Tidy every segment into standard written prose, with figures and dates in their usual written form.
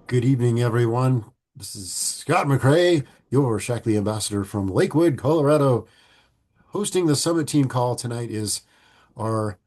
Good evening, everyone. This is Scott McRae, your Shaklee ambassador from Lakewood, Colorado. Hosting the summit team call tonight is our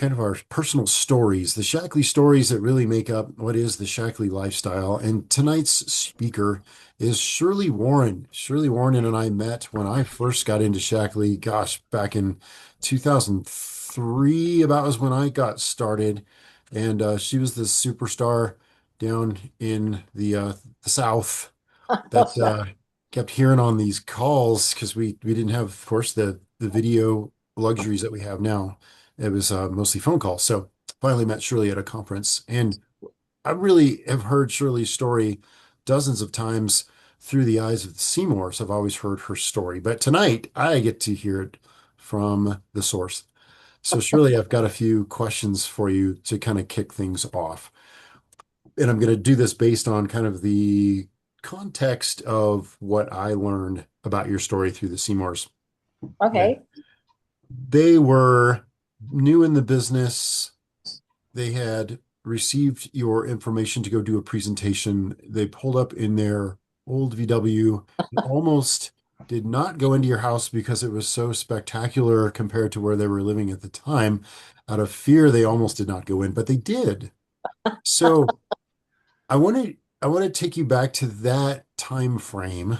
our personal stories, the Shaklee stories that really make up what is the Shaklee lifestyle. And tonight's speaker is Shirley Warren. Shirley Warren and I met when I first got into Shaklee, gosh, back in 2003, about was when I got started. And she was the superstar down in the South that kept hearing on these calls because we didn't have, of course, the video luxuries that we have now. It was mostly phone calls. So finally met Shirley at a conference, and I really have heard Shirley's story dozens of times through the eyes of the Seymours. I've always heard her story, but tonight I get to hear it from the source. So Shirley, I've got a few questions for you to kind of kick things off, and I'm going to do this based on kind of the context of what I learned about your story through the Seymours. And Okay. they were new in the business. They had received your information to go do a presentation. They pulled up in their old VW, almost did not go into your house because it was so spectacular compared to where they were living at the time. Out of fear, they almost did not go in, but they did. So I want to take you back to that time frame,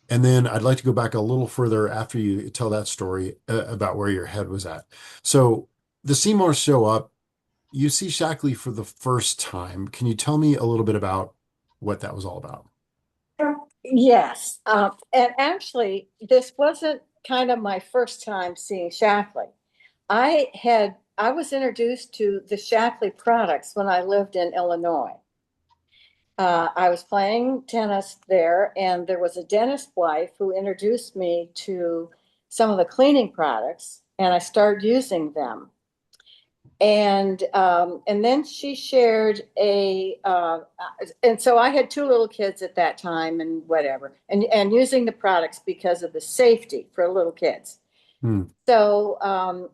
and then I'd like to go back a little further after you tell that story about where your head was at. So the Seymours show up. You see Shackley for the first time. Can you tell me a little bit about what that was all about? Yes. And actually, this wasn't kind of my first time seeing Shaklee. I was introduced to the Shaklee products when I lived in Illinois. I was playing tennis there, and there was a dentist wife who introduced me to some of the cleaning products, and I started using them. And then she shared and so I had two little kids at that time and whatever, and using the products because of the safety for little kids. Hmm. So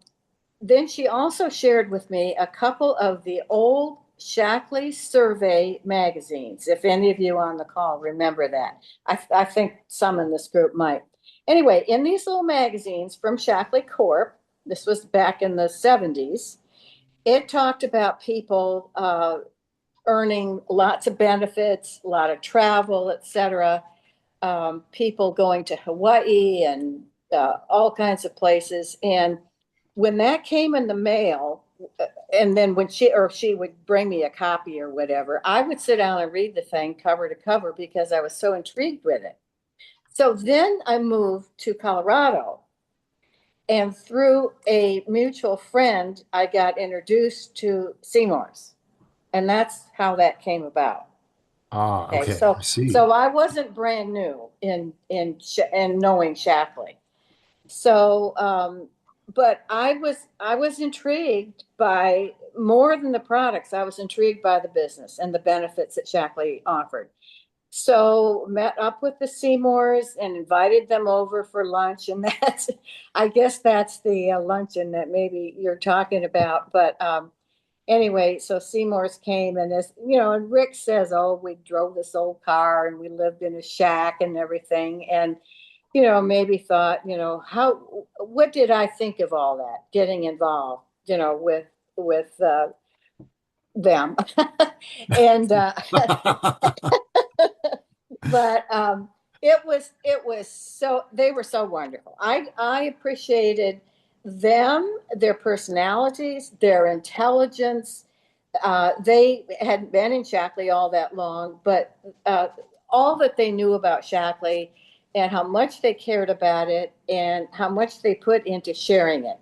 then she also shared with me a couple of the old Shackley survey magazines, if any of you on the call remember that. I think some in this group might. Anyway, in these little magazines from Shackley Corp, this was back in the 70s, it talked about people earning lots of benefits, a lot of travel, etc. People going to Hawaii and all kinds of places. And when that came in the mail, and then when she would bring me a copy or whatever, I would sit down and read the thing cover to cover because I was so intrigued with it. So then I moved to Colorado, and through a mutual friend, I got introduced to Seymour's, and that's how that came about. Ah, Okay, okay. so I see. so I wasn't brand new in knowing Shackley. So, but I was intrigued by more than the products. I was intrigued by the business and the benefits that Shackley offered. So met up with the Seymours and invited them over for lunch, and I guess that's the luncheon that maybe you're talking about. But anyway, so Seymours came, and and Rick says, "Oh, we drove this old car, and we lived in a shack and everything," and maybe thought, what did I think of all that, getting involved, with them, and but it was so they were so wonderful. I appreciated them, their personalities, their intelligence. They hadn't been in Shackley all that long, but all that they knew about Shackley and how much they cared about it and how much they put into sharing it.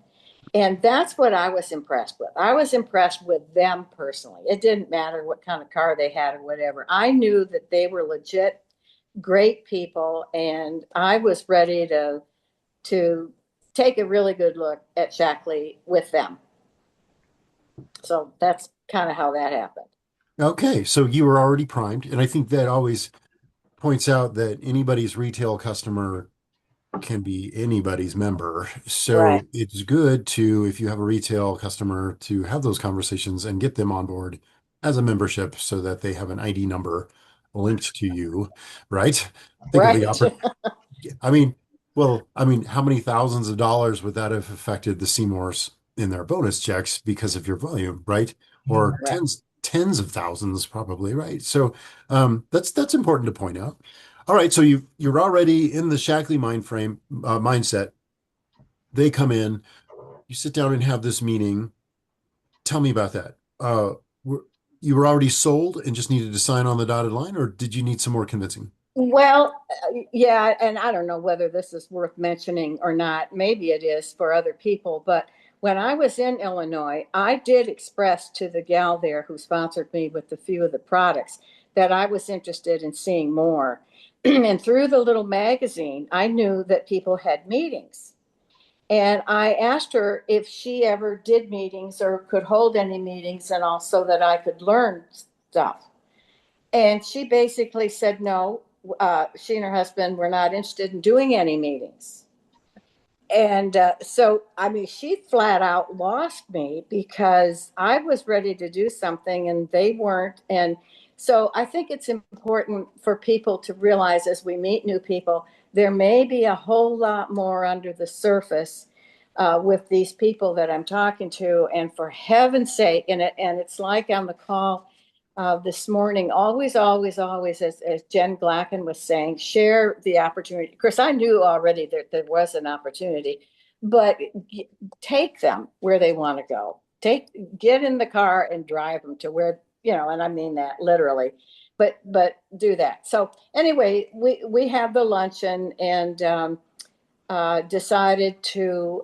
And that's what I was impressed with. I was impressed with them personally. It didn't matter what kind of car they had or whatever. I knew that they were legit great people, and I was ready to take a really good look at Shackley with them. So that's kind of how that happened. Okay, so you were already primed, and I think that always points out that anybody's retail customer can be anybody's member. Right. So it's good to, if you have a retail customer, to have those conversations and get them on board as a membership so that they have an ID number linked to you, right? Think of the Right. oppor I mean, how many thousands of dollars would that have affected the Seymours in their bonus checks because of your volume, right? Yeah. Or Right. tens of thousands probably, right? So that's important to point out. All right, so you're already in the Shaklee mindset. They come in, you sit down and have this meeting. Tell me about that. Were, you were already sold and just needed to sign on the dotted line, or did you need some more convincing? Well, yeah, and I don't know whether this is worth mentioning or not. Maybe it is for other people, but when I was in Illinois, I did express to the gal there who sponsored me with a few of the products that I was interested in seeing more. And through the little magazine, I knew that people had meetings. And I asked her if she ever did meetings or could hold any meetings and also that I could learn stuff. And she basically said no. She and her husband were not interested in doing any meetings. And so, I mean, she flat out lost me because I was ready to do something and they weren't. And so I think it's important for people to realize as we meet new people, there may be a whole lot more under the surface with these people that I'm talking to. And for heaven's sake, and it's like on the call this morning, always, always, always, as Jen Glacken was saying, share the opportunity. Of course, I knew already that there was an opportunity, but take them where they want to go. Get in the car and drive them to where, and I mean that literally, but do that. So anyway, we have the luncheon and decided to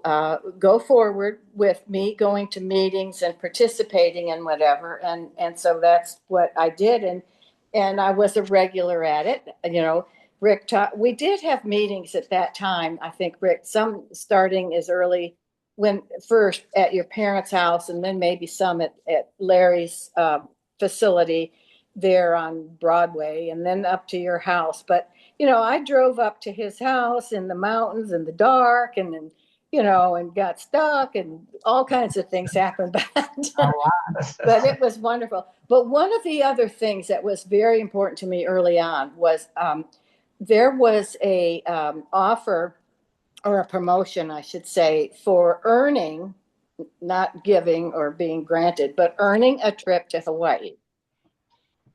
go forward with me going to meetings and participating in whatever, and so that's what I did, and I was a regular at it. Rick taught. We did have meetings at that time. I think Rick, some starting as early when first at your parents' house, and then maybe some at Larry's facility there on Broadway, and then up to your house, but I drove up to his house in the mountains in the dark and then, and got stuck and all kinds of things happened. Oh, But wow. it was wonderful. But one of the other things that was very important to me early on was there was a offer or a promotion, I should say, for earning, not giving or being granted, but earning a trip to Hawaii.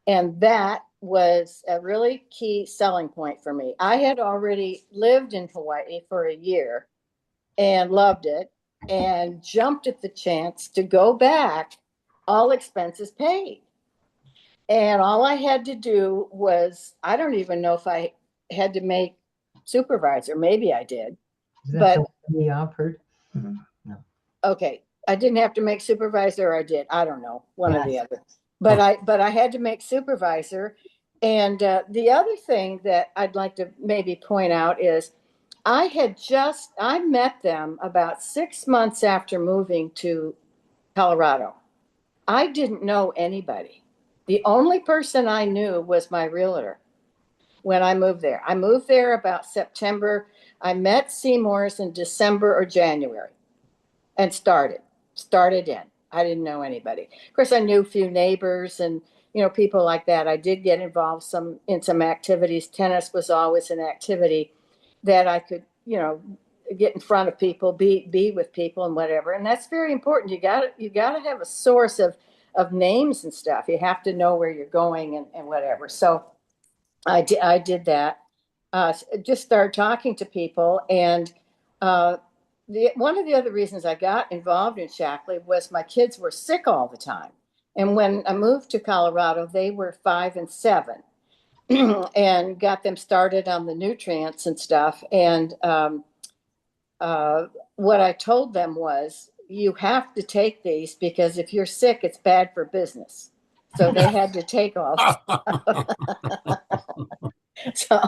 And that was a really key selling point for me. I had already lived in Hawaii for a year and loved it and jumped at the chance to go back, all expenses paid. And all I had to do was, I don't even know if I had to make supervisor, maybe I did, That's but what he offered. No. okay, I didn't have to make supervisor, or I did. I don't know, one or the Yes. other. But I had to make supervisor. And the other thing that I'd like to maybe point out is I met them about 6 months after moving to Colorado. I didn't know anybody. The only person I knew was my realtor when I moved there. I moved there about September. I met Seymour's in December or January and started in. I didn't know anybody. Of course, I knew a few neighbors and people like that. I did get involved in some activities. Tennis was always an activity that I could get in front of people, be with people and whatever. And that's very important. You got to have a source of names and stuff. You have to know where you're going and whatever. So I did that. Just started talking to people, and one of the other reasons I got involved in Shaklee was my kids were sick all the time, and when I moved to Colorado, they were 5 and 7, and got them started on the nutrients and stuff. And uh, what I told them was, you have to take these because if you're sick, it's bad for business. So they had to take all. So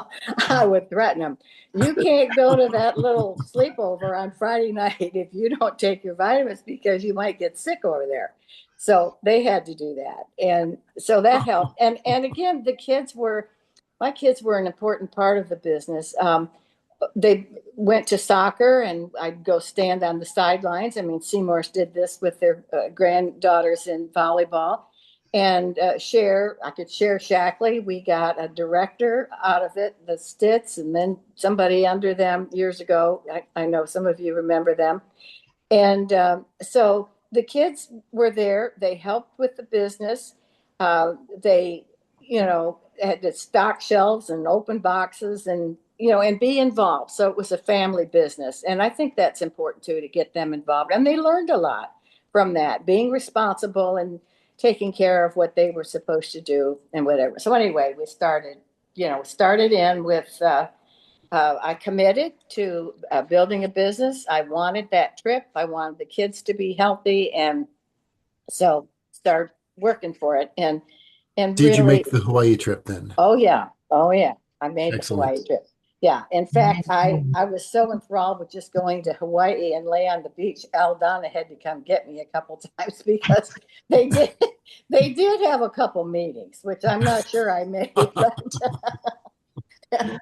I would threaten them. You can't go to that little sleepover on Friday night if you don't take your vitamins because you might get sick over there. So they had to do that. And so that helped. And again, my kids were an important part of the business. They went to soccer and I'd go stand on the sidelines. I mean, Seymour's did this with their granddaughters in volleyball. and I could share Shackley. We got a director out of it, the Stitz, and then somebody under them years ago. I know some of you remember them. And so the kids were there. They helped with the business. They, had to stock shelves and open boxes and, and be involved. So it was a family business. And I think that's important too, to get them involved. And they learned a lot from that, being responsible and taking care of what they were supposed to do and whatever. So anyway, we started in with, I committed to building a business. I wanted that trip. I wanted the kids to be healthy, and so started working for it. And Did you really, make the Hawaii trip then? oh yeah, oh yeah, I made the Hawaii Excellent. trip. Yeah, in fact, I was so enthralled with just going to Hawaii and lay on the beach. Aldana had to come get me a couple times because they did they did have a couple meetings, which I'm not sure I made, but They're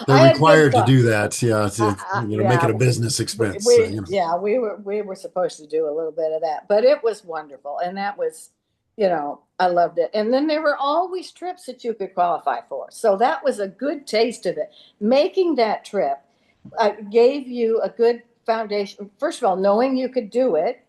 I had good required to fun. do that, yeah, to make Yeah, it a business expense. we were supposed to do a little bit of that, but it was wonderful, and that was, I loved it. And then there were always trips that you could qualify for, so that was a good taste of it. Making that trip gave you a good foundation. First of all, knowing you could do it,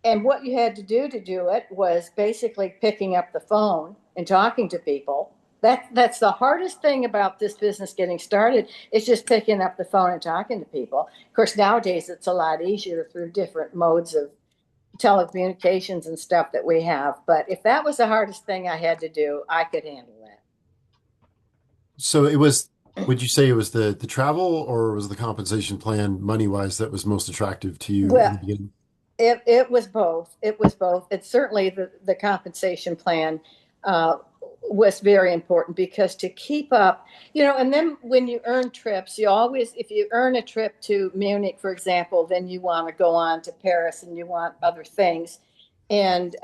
and what you had to do it was basically picking up the phone and talking to people. That's the hardest thing about this business getting started. It's just picking up the phone and talking to people. Of course, nowadays it's a lot easier through different modes of telecommunications and stuff that we have. But if that was the hardest thing I had to do, I could handle So would you say it was the travel or was the compensation plan money wise that was most attractive to you in well, the beginning? it was both. It was both. It's certainly the compensation plan uh, was very important because to keep up, and then when you earn trips, you always, if you earn a trip to Munich, for example, then you want to go on to Paris and you want other things. And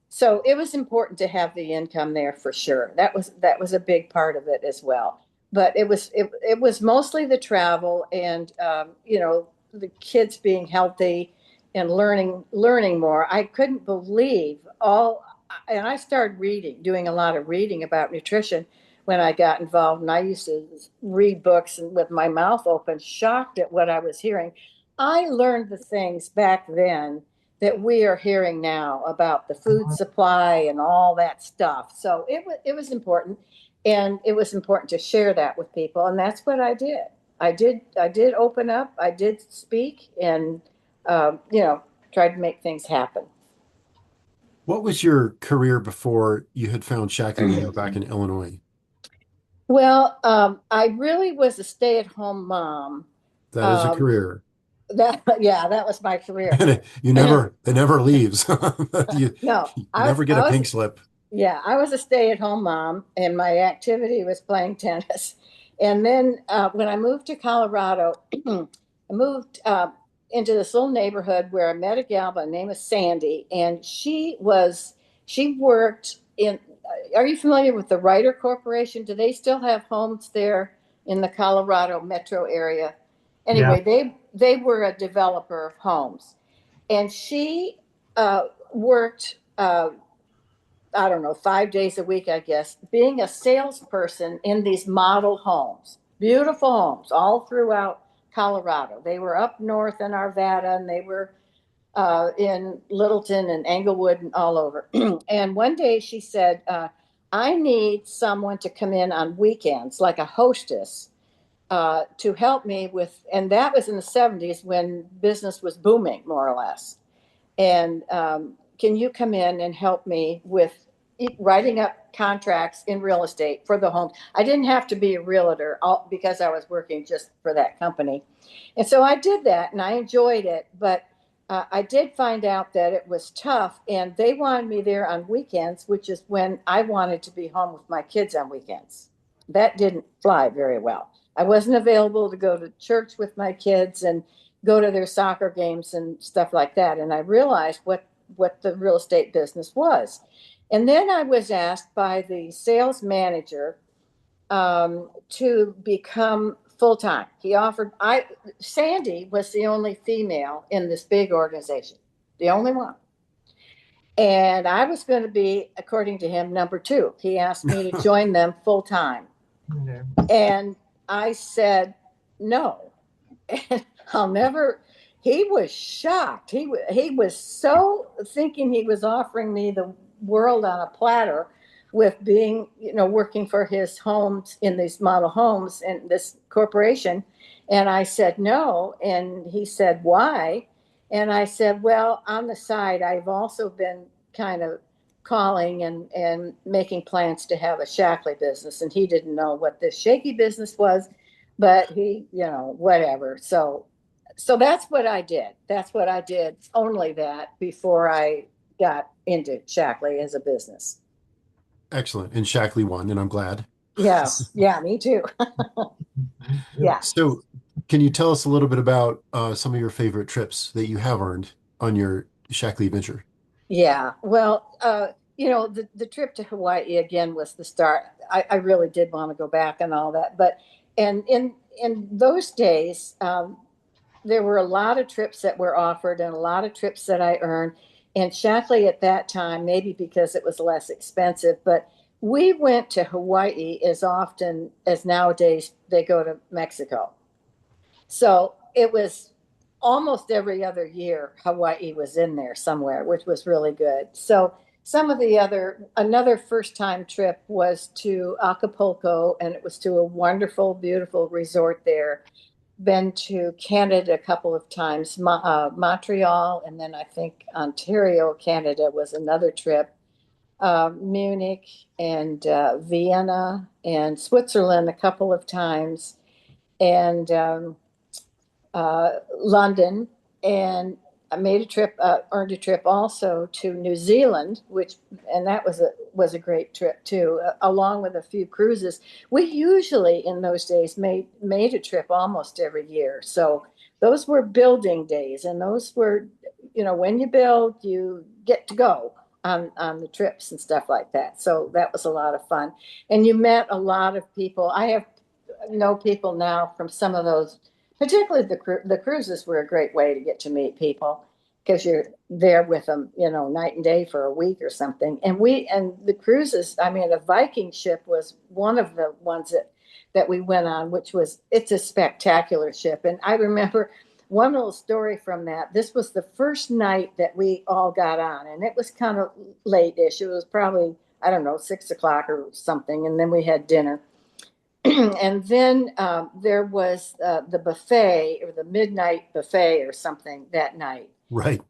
so it was important to have the income there for sure. That was a big part of it as well. But it was mostly the travel and the kids being healthy and learning more. I couldn't believe and I started doing a lot of reading about nutrition when I got involved. And I used to read books and with my mouth open, shocked at what I was hearing. I learned the things back then that we are hearing now about the food supply and all that stuff. So it was important, and it was important to share that with people, and that's what I did. I did open up. I did speak, and tried to make things happen. What was your career before you had found Shaklee back in Illinois? Well, I really was a stay-at-home mom. That is a Um, career. yeah, that was my career. And it never leaves. You, No, you I never get I a was pink slip. yeah, I was a stay-at-home mom, and my activity was playing tennis. And then when I moved to Colorado, I moved into this little neighborhood where I met a gal by the name of Sandy, and she worked in. Are you familiar with the Ryder Corporation? Do they still have homes there in the Colorado metro area? Yeah. Anyway, they were a developer of homes, and she worked. I don't know, 5 days a week, I guess, being a salesperson in these model homes, beautiful homes all throughout Colorado. They were up north in Arvada, and they were in Littleton and Englewood and all over. And one day she said, I need someone to come in on weekends, like a hostess, to help me with, and that was in the 70s when business was booming, more or less. And can you come in and help me with writing up contracts in real estate for the homes? I didn't have to be a realtor because I was working just for that company. And so I did that and I enjoyed it. But I did find out that it was tough, and they wanted me there on weekends, which is when I wanted to be home with my kids on weekends. That didn't fly very well. I wasn't available to go to church with my kids and go to their soccer games and stuff like that. And I realized what the real estate business was. And then I was asked by the sales manager to become full time. He offered. Sandy was the only female in this big organization, the only one. And I was going to be, according to him, number two. He asked me to join them full time. Okay. And I said, no. And I'll never, he was shocked. He was so thinking he was offering me the world on a platter with being, working for his homes in these model homes and this corporation. And I said, no. And he said, why? And I said, well, on the side, I've also been kind of calling and making plans to have a Shaklee business. And he didn't know what this shaky business was, but he, whatever. So that's what I did. That's what I did. Only that before I got into Shaklee as a business. Excellent. And Shackley won, and I'm glad. Yeah. Yeah. Me too. Good. Yeah. So, can you tell us a little bit about some of your favorite trips that you have earned on your Shackley venture? Yeah. Well, the trip to Hawaii again was the start. I really did want to go back and all that, but and in those days, there were a lot of trips that were offered and a lot of trips that I earned. And Shackley at that time, maybe because it was less expensive, but we went to Hawaii as often as nowadays they go to Mexico. So it was almost every other year Hawaii was in there somewhere, which was really good. So some of another first time trip was to Acapulco, and it was to a wonderful, beautiful resort there. Been to Canada a couple of times, Montreal, and then I think Ontario, Canada was another trip. Munich and Vienna and Switzerland a couple of times, and London, and I made a trip, earned a trip also to New Zealand, and that was a great trip too, along with a few cruises. We usually in those days made a trip almost every year, so those were building days, and those were, when you build, you get to go on the trips and stuff like that. So that was a lot of fun, and you met a lot of people. I have know people now from some of those, particularly the cruises were a great way to get to meet people because you're there with them, night and day for a week or something. And the cruises, I mean, a Viking ship was one of the ones that we went on, it's a spectacular ship. And I remember one little story from that. This was the first night that we all got on, and it was kind of late-ish. It was probably, I don't know, 6 o'clock or something, and then we had dinner. And then there was the buffet or the midnight buffet or something that night. Right.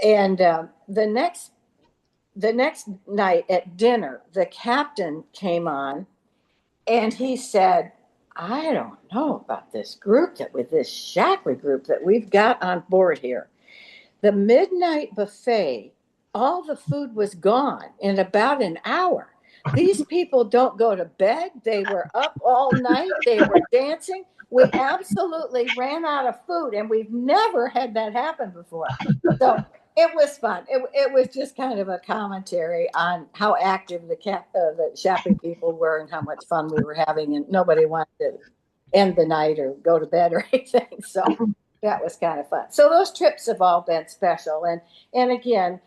And the next night at dinner, the captain came on and he said, "I don't know about this group with this Shackley group that we've got on board here. The midnight buffet, all the food was gone in about an hour. These people don't go to bed. They were up all night. They were dancing. We absolutely ran out of food, and we've never had that happen before." So it was fun. It was just kind of a commentary on how active the Shapley people were and how much fun we were having, and nobody wanted to end the night or go to bed or anything. So that was kind of fun. So those trips have all been special, and again,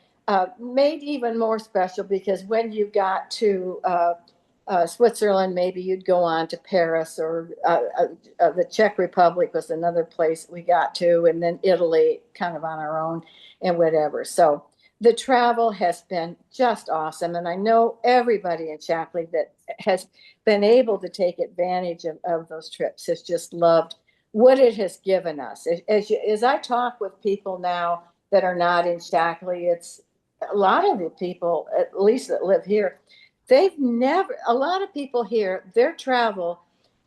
made even more special because when you got to Switzerland, maybe you'd go on to Paris, or the Czech Republic was another place we got to, and then Italy, kind of on our own, and whatever. So the travel has been just awesome, and I know everybody in Shackley that has been able to take advantage of those trips has just loved what it has given us. As I talk with people now that are not in Shackley, it's a lot of the people, at least that live here, a lot of people here, their travel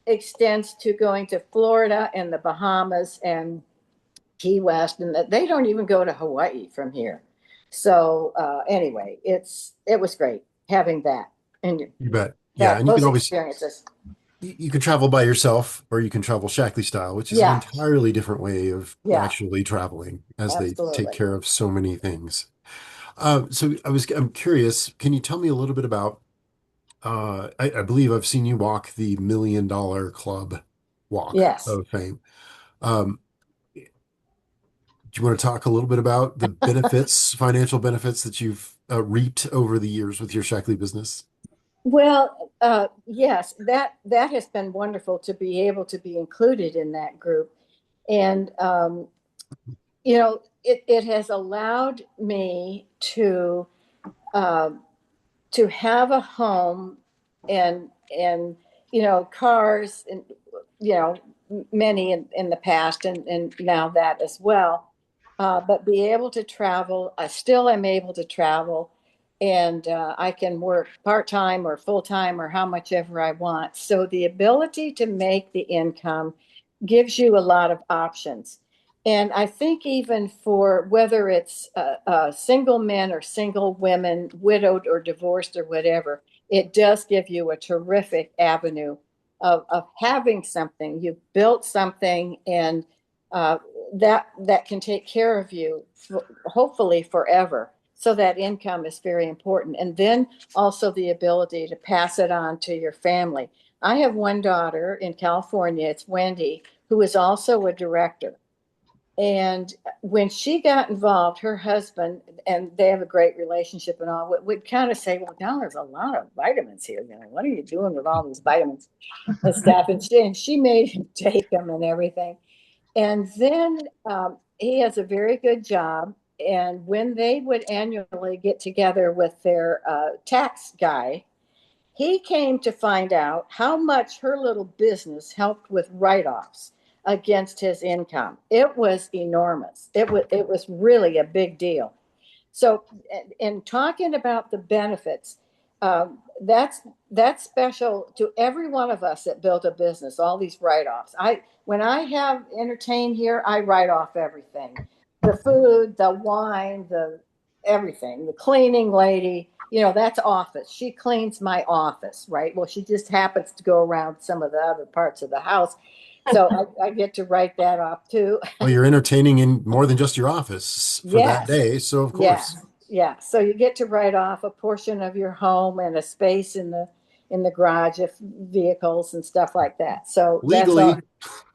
extends to going to Florida and the Bahamas and Key West, and that they don't even go to Hawaii from here. So anyway, it was great having that and You bet. Yeah, that and you can those always experiences. you can travel by yourself or you can travel Shackley style, which is an Yeah, entirely different way of yeah, actually traveling as they take absolutely. care of so many things. I'm curious, can you tell me a little bit about I believe I've seen you walk the $1 million Club walk Yes. of fame. Um, do you want to talk a little bit about the benefits, financial benefits that you've reaped over the years with your Shaklee business? Well, yes, that has been wonderful to be able to be included in that group. And it has allowed me um, to have a home and cars and you know many in the past and now that as well, but be able to travel. I still am able to travel, and I can work part-time or full-time or how much ever I want. So the ability to make the income gives you a lot of options. And I think even for whether it's single men or single women, widowed or divorced or whatever, it does give you a terrific avenue of having something. You've built something, and uh, that can take care of you, hopefully forever. So that income is very important. And then also the ability to pass it on to your family. I have one daughter in California, it's Wendy, who is also a director. And when she got involved, her husband, and they have a great relationship and all, would kind of say, well, now there's a lot of vitamins here. What are you doing with all these vitamins and stuff? And she made him take them and everything. And then he has a very good job. And when they would annually get together with their tax guy, he came to find out how much her little business helped with write-offs against his income. It was enormous. It was really a big deal. So, in talking about the benefits, that's special to every one of us that built a business. All these write-offs. When I have entertain here, I write off everything: the food, the wine, the everything. The cleaning lady, that's office. She cleans my office, right? Well, she just happens to go around some of the other parts of the house, so I get to write that off too. Well, you're entertaining in more than just your office for that Yes. day, so of Yes. course, Yeah. So you get to write off a portion of your home and a space in the garage of vehicles and stuff like that. So that's all. legally,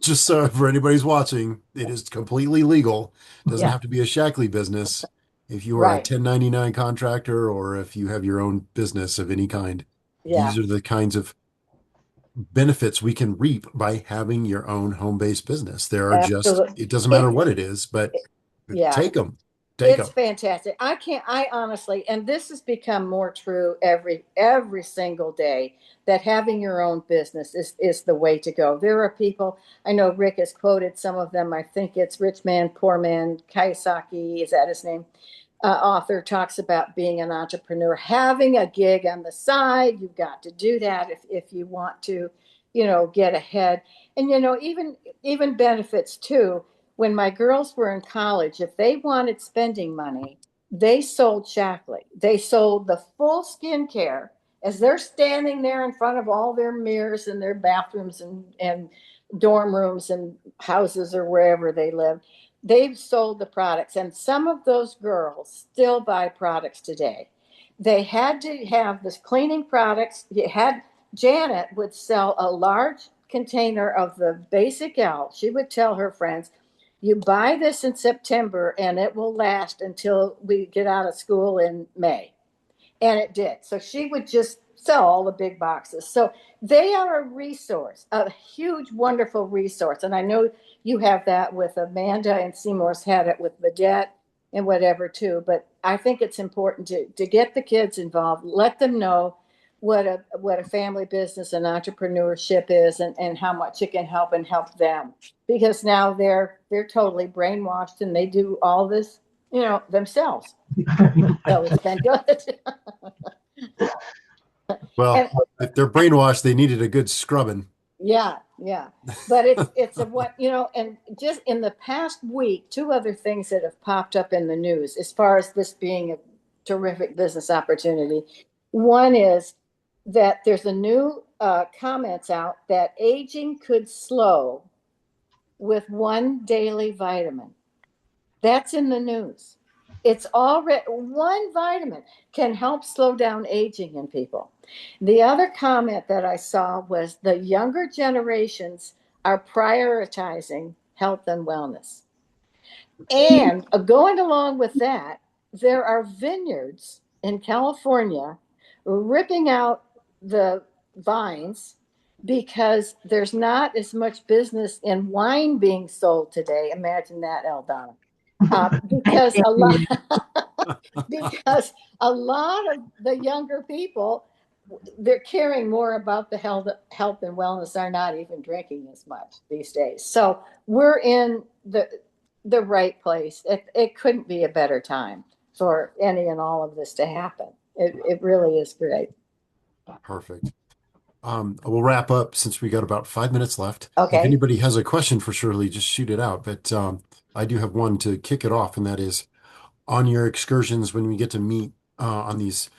just so for anybody's watching, it is completely legal. It doesn't Yeah. have to be a Shackley business. If you are a Right. 1099 contractor or if you have your own business of any kind, Yeah. these are the kinds of benefits we can reap by having your own home-based business. There are just, Absolutely. it doesn't matter It. what it is, but Yeah. take them, take It's them. fantastic. I honestly, and this has become more true every single day, that having your own business is the way to go. There are people, I know Rick has quoted some of them. I think it's Rich Man, Poor Man, Kiyosaki, is that his name? Author talks about being an entrepreneur, having a gig on the side. You've got to do that if you want to, get ahead. And even benefits too. When my girls were in college, if they wanted spending money, they sold Shaklee. They sold the full skincare as they're standing there in front of all their mirrors in their bathrooms and dorm rooms and houses or wherever they live. They've sold the products, and some of those girls still buy products today. They had to have this cleaning products. You had Janet would sell a large container of the basic L. She would tell her friends, you buy this in September and it will last until we get out of school in May. And it did. So she would just sell all the big boxes. So they are a resource, a huge, wonderful resource. And I know you have that with Amanda, and Seymour's had it with Vedette and whatever too. But I think it's important to get the kids involved, let them know what a family business and entrepreneurship is, and how much it can help and help them, because now they're totally brainwashed and they do all this themselves. So it's been good. Well, And if they're brainwashed, they needed a good scrubbing. yeah, yeah. But it's a what, and just in the past week, two other things that have popped up in the news as far as this being a terrific business opportunity. One is that there's a new comments out that aging could slow with one daily vitamin. That's in the news. It's already one vitamin can help slow down aging in people. The other comment that I saw was the younger generations are prioritizing health and wellness. And going along with that, there are vineyards in California ripping out the vines because there's not as much business in wine being sold today. Imagine that, Eldana. Because a lot because a lot of the younger people, they're caring more about the health and wellness, are not even drinking as much these days. So we're in the right place. It couldn't be a better time for any and all of this to happen. It really is great. Perfect. We'll wrap up since we got about 5 minutes left. If Okay. anybody has a question for Shirley, just shoot it out. But I do have one to kick it off, and that is on your excursions when we get to meet on these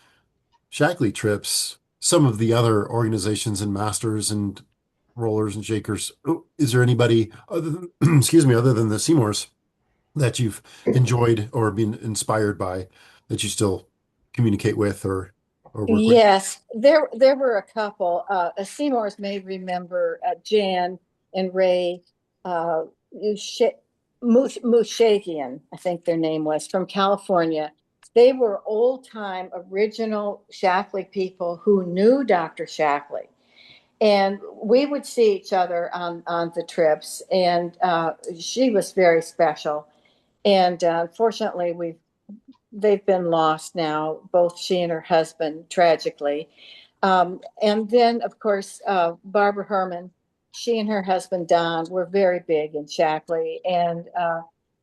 Shaklee trips, some of the other organizations and masters and rollers and shakers. Is there anybody other than, excuse me, other than the Seymours that you've enjoyed or been inspired by that you still communicate with or work with? Yes, there were a couple. Seymour's may remember Jan and Ray Mushakian, I think their name was, from California. They were old time original Shaklee people who knew Dr. Shaklee. And we would see each other on the trips, and she was very special. And unfortunately, they've been lost now, both she and her husband, tragically. And then, of course, Barbara Herman, she and her husband Don were very big in Shaklee, and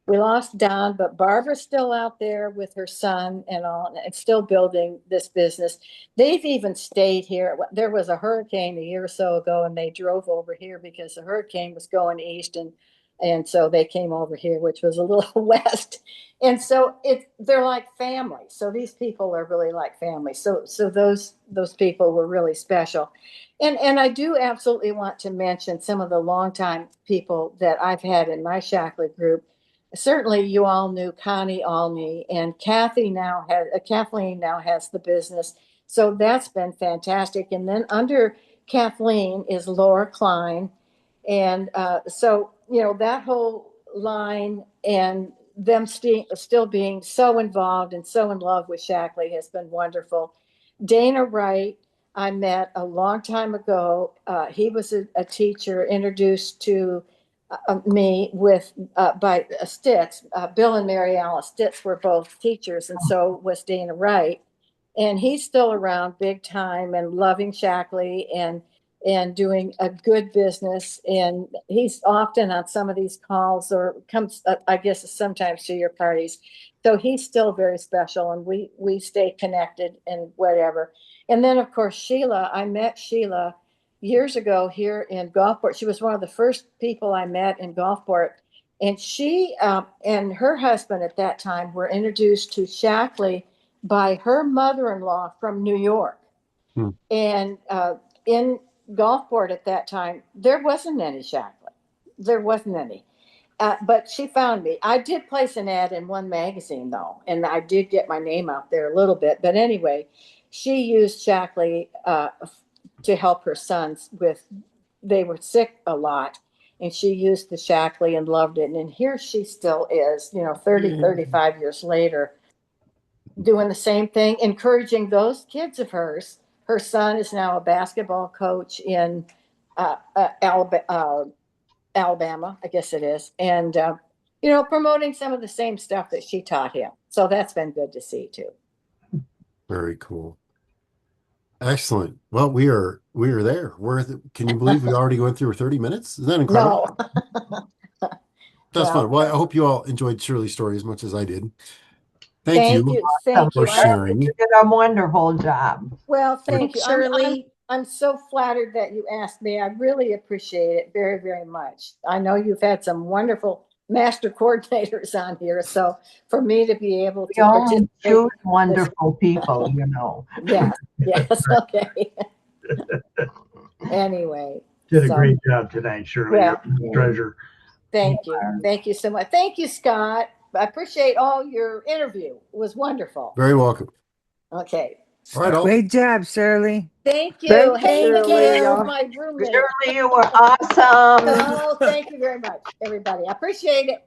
we lost Don, but Barbara's still out there with her son and all, and still building this business. They've even stayed here. There was a hurricane a year or so ago, and they drove over here because the hurricane was going east, and so they came over here, which was a little west. And so they're like family. So these people are really like family. So those people were really special. And I do absolutely want to mention some of the longtime people that I've had in my Shackley group. Certainly, you all knew Connie Alney, and Kathleen now has the business. So that's been fantastic. And then under Kathleen is Laura Klein, and so that whole line and them still being so involved and so in love with Shackley has been wonderful. Dana Wright, I met a long time ago. He was a teacher introduced to me with by Stitz. Bill and Mary Alice Stitz were both teachers, and so was Dana Wright. And he's still around big time and loving Shackley and doing a good business. And he's often on some of these calls or comes, I guess, sometimes to your parties. So he's still very special, and we stay connected and whatever. And then, of course, Sheila. I met Sheila years ago here in Gulfport. She was one of the first people I met in Gulfport. And she and her husband at that time were introduced to Shackley by her mother-in-law from New York. Hmm. And in Gulfport at that time, there wasn't any Shackley. There wasn't any. But she found me. I did place an ad in one magazine, though, and I did get my name out there a little bit. But anyway, she used Shackley to help her sons with, they were sick a lot, and she used the Shackley and loved it. And here she still is, 35 years later, doing the same thing, encouraging those kids of hers. Her son is now a basketball coach in Alabama, I guess it is, and promoting some of the same stuff that she taught him. So that's been good to see too. Very cool. Excellent. Well, we are there. Can you believe we already went through 30 minutes? Isn't that incredible? No, That's fun. Well, I hope you all enjoyed Shirley's story as much as I did. Thank thank you you, Awesome. thank for you. sharing. You did a wonderful job. Well, thank Thanks, you. I'm Shirley. so flattered that you asked me. I really appreciate it very, very much. I know you've had some wonderful master coordinators on here, so for me to be able We to only participate choose is, wonderful people. yes, yes, okay. Anyway, Did a so great job tonight, Shirley. well, You're a treasure. thank you. Thank you so much. Thank you, Scott. I appreciate all your interview. It was wonderful. Very welcome. Okay. All right, all. Great job, Shirley. Thank you. Thank Hey, Thank Nikki, you. my roommate. Shirley, you were awesome. Oh, thank you very much, everybody. I appreciate it.